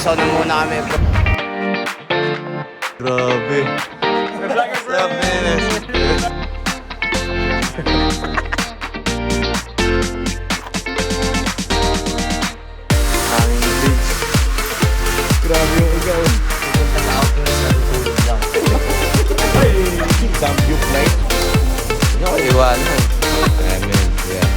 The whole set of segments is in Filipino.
Tatapisaw na muna kami, bro. Grabe. Hanging bridge. Grabe yung ikaw. Pupunta sa outing sa tutulog lang. Samgyup flight. Hindi ko iwanan. Amen. Yeah.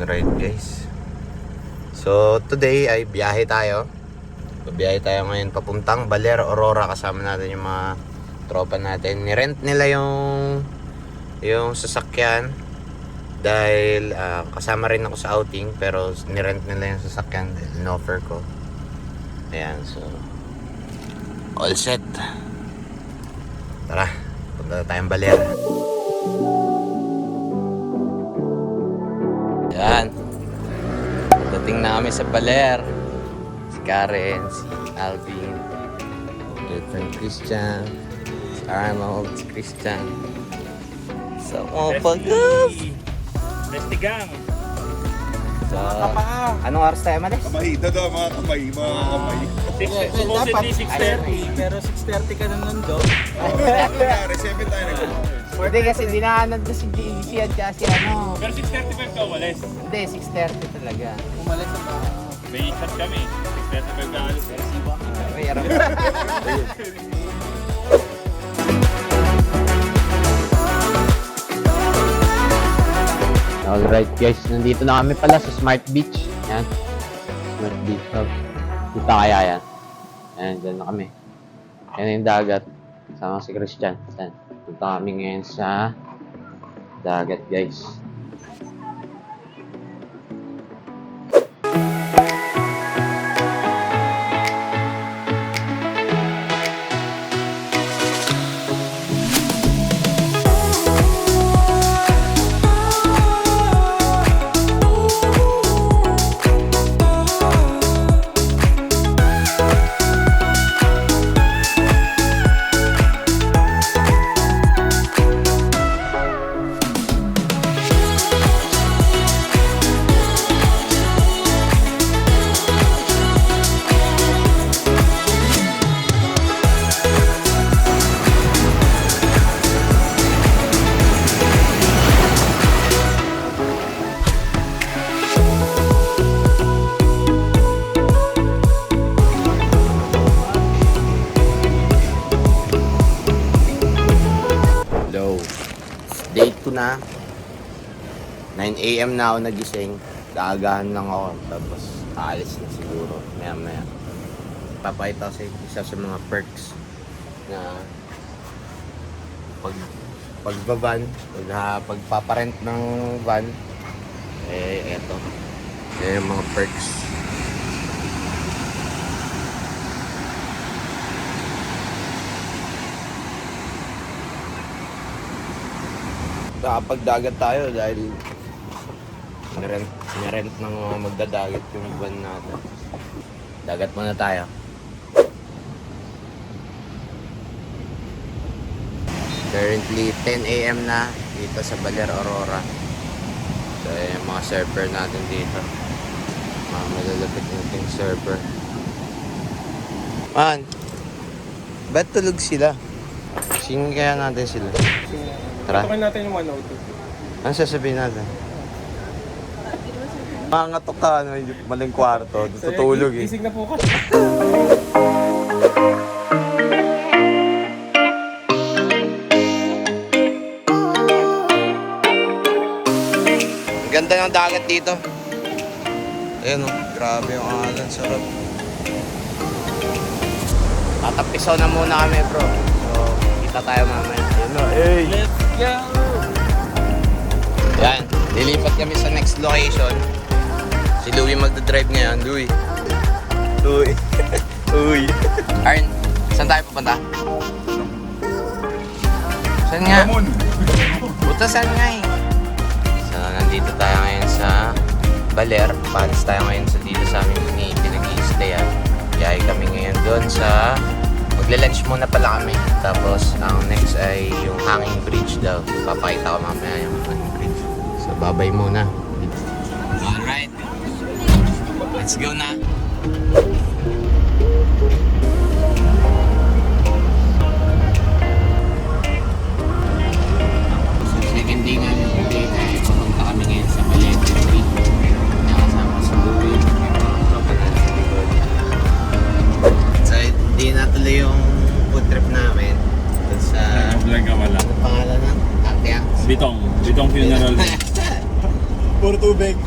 Right guys. So today ay biyahe tayo. Biyahe tayo ngayon papuntang Baler, Aurora. Kasama natin yung mga tropa natin. Ni-rent nila yung sasakyan dahil kasama rin ako sa outing, pero ni-rent nila yung sasakyan dahil in-offer ko. Ayan, so all set. Tara, punta na tayong Baler. Ayan, dating na kami sa Baler. Si Karen, si Alvin, good friend Christian, si Arnold, si Christian. So, pagkas! Testigang! So, anong oras tayo malis? Kamay, dada mga kamay. Supposedly 6:30, pero 6:30 ka na nandun. Nangyari, 7 tayo nag-umalis. Hindi kasi dinahanap na si at si ano. Pero 6:35 ka umalis. Hindi, 6:30 talaga. Umalis na pa. May chat kami. 6:35 ka alis. May aram. Alright guys, nandito na kami pala sa Smart Beach. Yan. Smart Beach. So, kita kaya yan. Ayan, dyan na kami. Yan yung dagat. Sama si Christian. Yan. Punta kami ngayon sa dagat guys. Day 2 na. 9 AM na ako nagising. Kaagahan lang ako. Tapos aalis na siguro. Maya maya. Papakita ko sa isa sa mga perks na pagbaban, pagpaparent ng van. Eto. Yan yung mga perks. Nakapagdagat tayo dahil nirent ng mga magdadagat yung van natin. Dagat muna tayo. Currently 10 AM na dito sa Baler, Aurora. So yung mga surfer natin dito, mga malalapit nating surfer. Man, ba't tulog sila? Singin kaya natin sila. Tara. Tutukin natin yung 102. Ano sasabihin natin? Mangatok ka, ano, maling kwarto, tutulog eh. Gising na po ka. Ang ganda ng dagat dito. Ayan o, grabe yung alan, sarap. Tatapisaw na muna kami bro. So, kita tayo mamaya. Ayan o, hey! Let's go! Yan, lilipat kami sa next location. Si Louie magdadrive ngayon. Louie. Uy. Arn, saan tayo pupunta? Saan nga? Buta saan nga eh. So, nandito tayo ngayon sa Baler. Palis tayo ngayon sa dito sa aming pinag-i-stayan. kami ngayon doon sa... Magla-lunch muna pala kami. Tapos, ang next ay yung hanging bridge daw. Papakita ko mamaya yung hanging bridge. So, babay muna. Alright. Let's go na. So, second day namin today ay papunta kami ngayon sa Balete Street. Nakasama sa Louie. So, hindi natuloy yung food trip namin. Doon sa... Vlog ka wala. Ano pangalan ng Atiang? Bitong funeral. Puro tubig.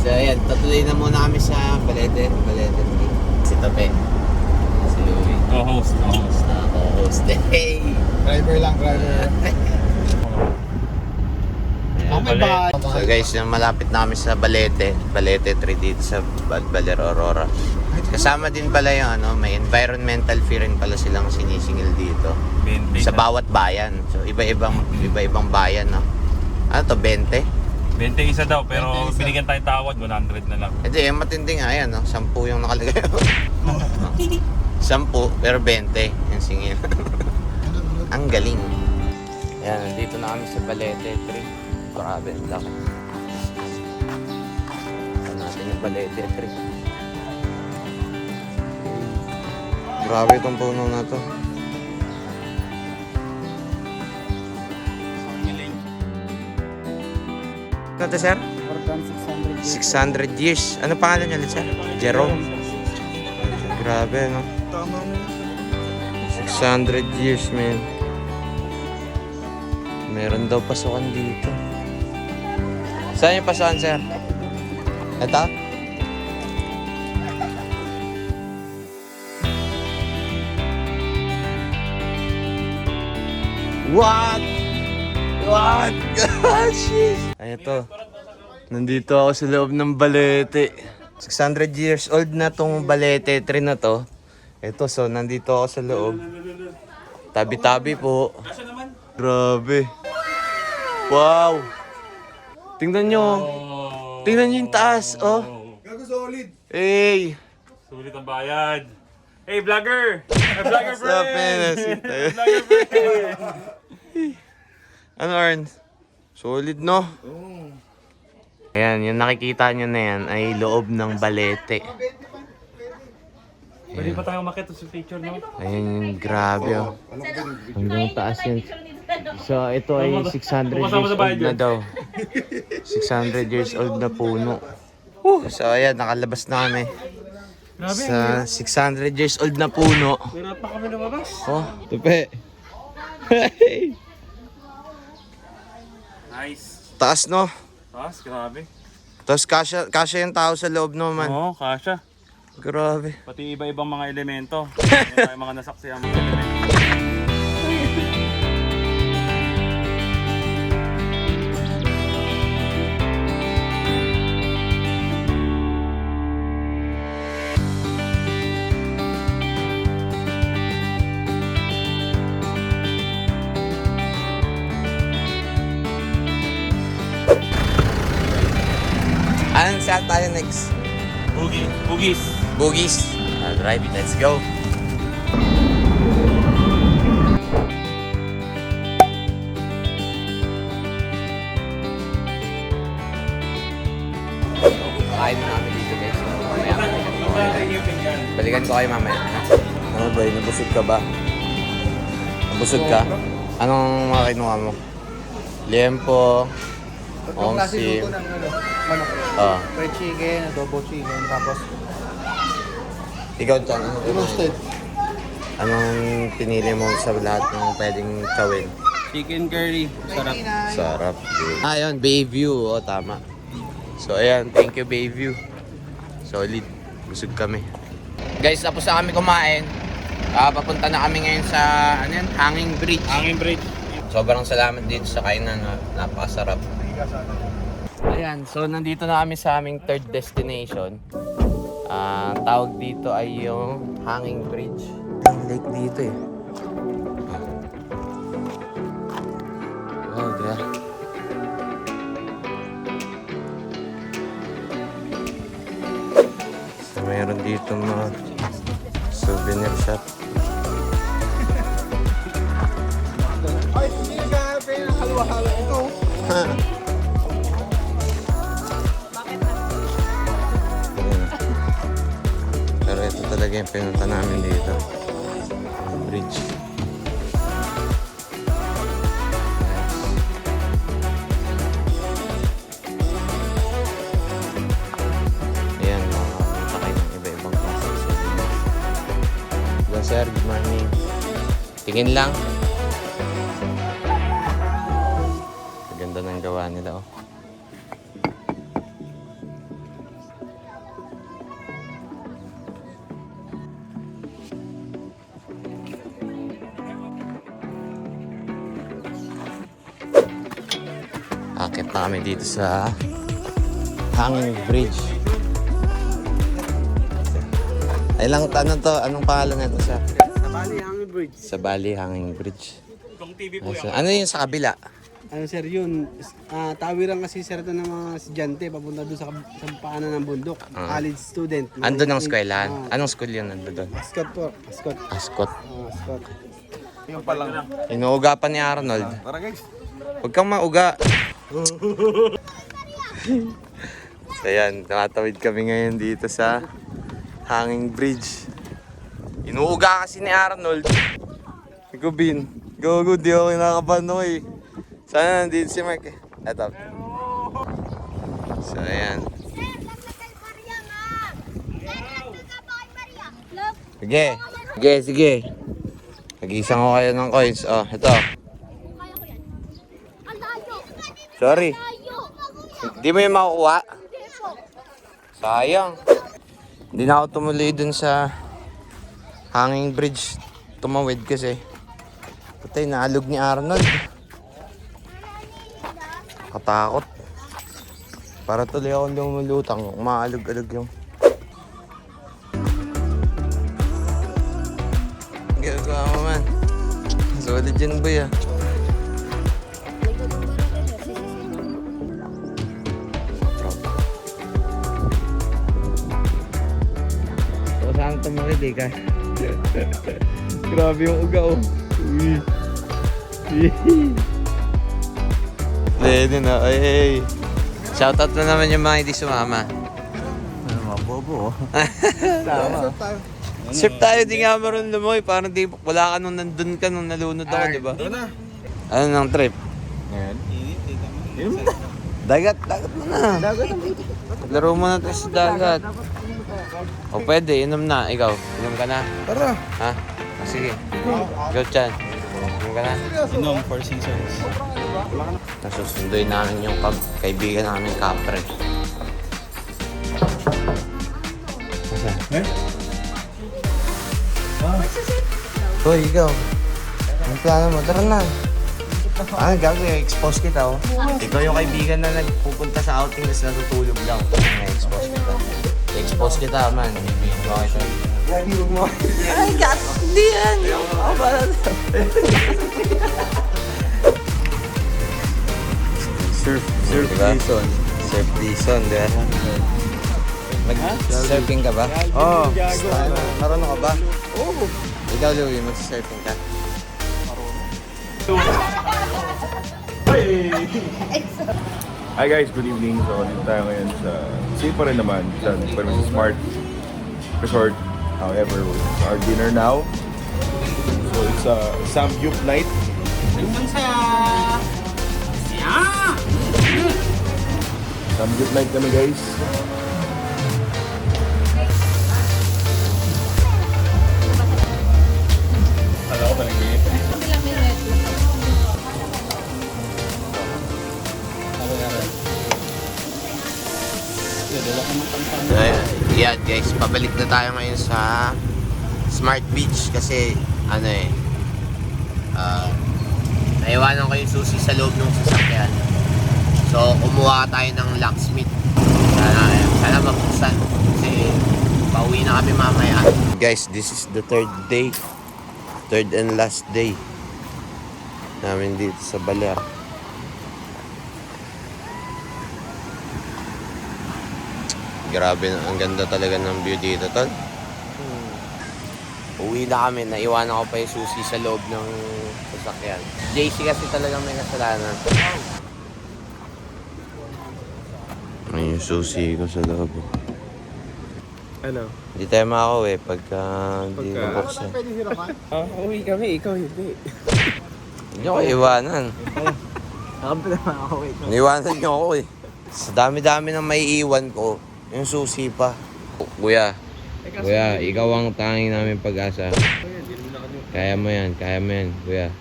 So ayan, tatuloy na muna kami sa Balete Street. Si Tope. Si Louie. Co-host. Ako-host. Hey! Driver lang, driver. Ayan. So guys, malapit na kami sa Balete 3 dito sa Baler Aurora. Kasama din pala yung ano, may environmental fee rin pala silang sinisingil dito. 20 Sa bawat bayan. So iba-ibang bayan, no? Ano to, 20? 20 isa daw, pero binigyan tayong tawad, 100 na lang. Hindi, matindi nga yan, no? 10 yung nakalagay. 10, pero 20 yung singil. Ang galing. Ayan, nandito na kami sa Balete 3. Grabe, ang laki. Ito natin yung Balete 3. Grabe itong puno na to. Ano to, sir? 600 years. Ano pangalan niya ulit, sir? Jerome. Grabe, no? Tama mo. 600 years, man. Meron daw pasukan dito. Saan yung pasukan, sir? Ito? What? What? Gosh! Ay, ito. Nandito ako sa loob ng Balete. 600 years old na tong Balete 3 na to. Ito, so nandito ako sa loob. Tabi-tabi po. Grabe. Wow. Tingnan nyo. Tingnan nyo yung taas, oh. Gago solid. Hey. Sulit ang bayad. Hey, vlogger! Vlogger What's up, man? Vlogger friend! Ano, Arn? Solid, no? Ayan, yung nakikita nyo na yan ay loob ng Balete. Pwede pa tayo makita sa picture, no? Ayan yung grabe, oh. Hanggang taas yan. So, ito ay 600 years old na daw. 600 years old na puno. So, ayan, nakalabas na kami. Sa 600 years old na puno. Meron pa kami lumabas. Oh, tupe. Nice. Taas, no? Taas, grabe. Tapos kasya yung tao sa loob naman. Oo, kasha. Grabe. Pati iba-ibang mga elemento. Meron tayong mga nasaksiyang mga elemento. Saan tayo next? Bugis. Bugis. Alright, let's go. Kain na namin dito, guys. Mamaya. Balikan ko kayo mamaya. Ano ba? Nabusog ka ba? Nabusog ka? Anong mga kinuha mo? Liempo. Tatlong klase Omsim. luto ng manok. Oh. Fried chicken, adobo chicken, tapos Ikaw, Chan, ano roasted. Anong pinili mo sa lahat ng pwedeng gawin? Chicken curry, sarap. Sarap. Ayun, Bayview. O, tama. So, ayan. Thank you, Bayview. Solid. Busog kami. Guys, tapos na kami kumain. Papunta na kami ngayon sa, ano yan? Hanging Bridge. Hanging bridge. Sobrang salamat dito sa kainan. Napakasarap. Ayan, so nandito na kami sa aming third destination. Ang tawag dito ay yung Hanging Bridge. Ang lake dito eh. Wow, grabe. So, meron dito mga Souvenir shop. Ay, hindi naghahanapin ng halawa-hala ito. Ayan. Pero ito talaga yung pinunta namin dito. Bridge. Ayan, makakita kayo ng iba-ibang klase ng souvenirs. Hello sir, good morning. Tingin lang. Ganda ng gawa nila oh. Akit na kami dito sa Hanging Bridge. Ay lang, ano to? Anong pangalan nito sa? Sa Bali, Hanging Bridge. Sa Bali Hanging Bridge. Itong TV po Ay, ano yung sa kabila? Ano sir yun? Tawiran kasi sir ito ng mga estudyante papunta doon sa paanan ng bundok. College student. Andun ang eskwelahan. Anong school yun nandun doon? Ascot po. Ascot. Ascot. Ascot. Yung pa lang. Inuuga pa ni Arnold. Tara guys. Huwag kang mauga. So yan, tumatawid kami ngayon dito sa Hanging Bridge. Inuuga kasi ni Arnold. Ikaw, Bin. Go, di ako kinakabahan ako eh. Sana nandito si Mark eh. Eto. So ayan. Sige. Sige. Nag-isang ko kayo ng coins. Oh, ito. Sorry. Hindi mo yung makukuha? Sayang. Hindi na ako tumuloy dun sa Hanging Bridge. Tumawid kasi. Patay, naalog ni Arnold. Katakot. Para tuloy akong lumulutang. Maalog-alog yung... Gagawa mo man. Solid yan boy ah. So saan tumawid eh ka? Grabe yung uga oh. Pwede na. Ay. Shoutout na naman yung mga hindi sumama. Ano mga bobo oh. Tama. Sip tayo, di nga maroon lumoy. Parang di, wala ka nung nandun ka nung nalunod ako, di ba? Ito na. Ano nang trip? Ngayon. Dagat mo na. Laro mo na tayo sa dagat. O pwede, inom na. Ikaw, inom ka na. Tara. Ha? O, sige. Go, Chan. Inom ka na. Inom, Four Seasons. Nasusundoy namin yung kaibigan namin kapre. Eh? Hoy, ikaw. Ang plano mo? Tara na. Ah, gagawin. I-expose kita, oh. Ikaw yung kaibigan na nagpupunta sa outing tapos natutulog lang. I-expose kita. I-expose kita, man. Ibigin mo kita. Ay, gas! Hindi yan! Ako ba na? Surf Dison. Surf Dison, di ba? Mag-surfing ka ba? Oo. Marunong ka ba? Oo. Ikaw, Louie, mag-surfing ka? Hi guys, good evening. So, dito tayo ngayon sa safe pa rin naman sa Smart Resort. However, it's our dinner now. So, it's a Samgyup night. Samgyup night kami guys. Alam ko talaga Yeah guys, pabalik na tayo ngayon sa Smart Beach kasi ano eh naiwanan ko yung susi sa loob ng sasakyan. So kumuha tayo ng locksmith. Sana mabuksan kasi pauwi na kami mamaya. Guys, this is the third and last day namin dito sa Baler. Grabe, ang ganda talaga ng view dito, tol. Uwi na kami, naiwanan ko pa yung susi sa loob ng sasakyan. JC kasi talagang may kasalanan. Ay, yung susi ko sa loob. Ano? Hindi tayo makakauwi pagka hindi nabuksan. Pwede hirapan? Uwi kami, ikaw hindi. Hindi ako iwanan. Nakampi naman ako. Wait. Niwanan niyo ako eh. Sa dami-dami na may iwan ko, yung susi pa. Kuya, ikaw ang tanging namin pag-asa. Kaya mo yan, kuya.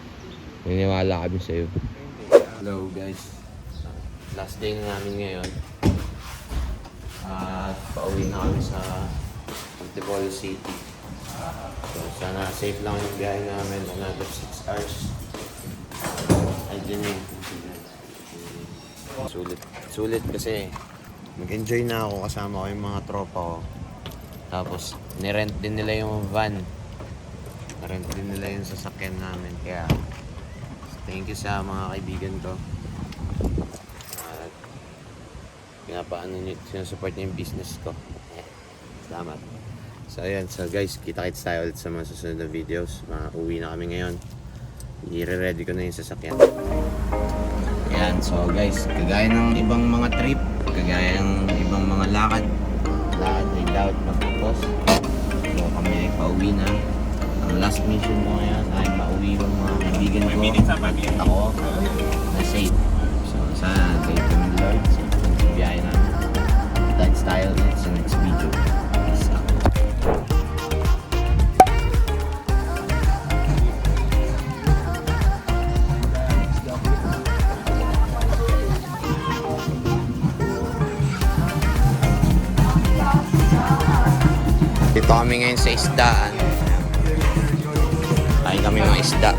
Niniwala kami sa'yo. Hello guys. Last day na namin ngayon. At pauwi na kami sa Antipolo City. So sana safe lang yung biyahe namin. Another 6 hours. Ay, dyan eh. Sulit kasi mag-enjoy na ako kasama ko yung mga tropa ko. Tapos nirent din nila yung van. Nirent din nila yung sasakyan namin. Kaya thank you sa mga kaibigan ko. At sinusupport niyo yung business ko. Salamat. So ayan, so guys, kita-kits tayo ulit sa mga susunod na videos. Uwi na kami ngayon. I-ready ko na yung sasakyan. Ayan, so guys, kagaya ng ibang mga trip, kagaya ng ibang mga lakad ay dapat magpapos. So kami ay pauwi na. Ang last mission ko ngayon ay pauwi yung mga kaibigan ko at ako na safe. So sana thank you Lord sa biyahe namin. That's tayo ulit sa next video. Peace out. Dito kami ngayon sa isdaan. Kain kami ng isda.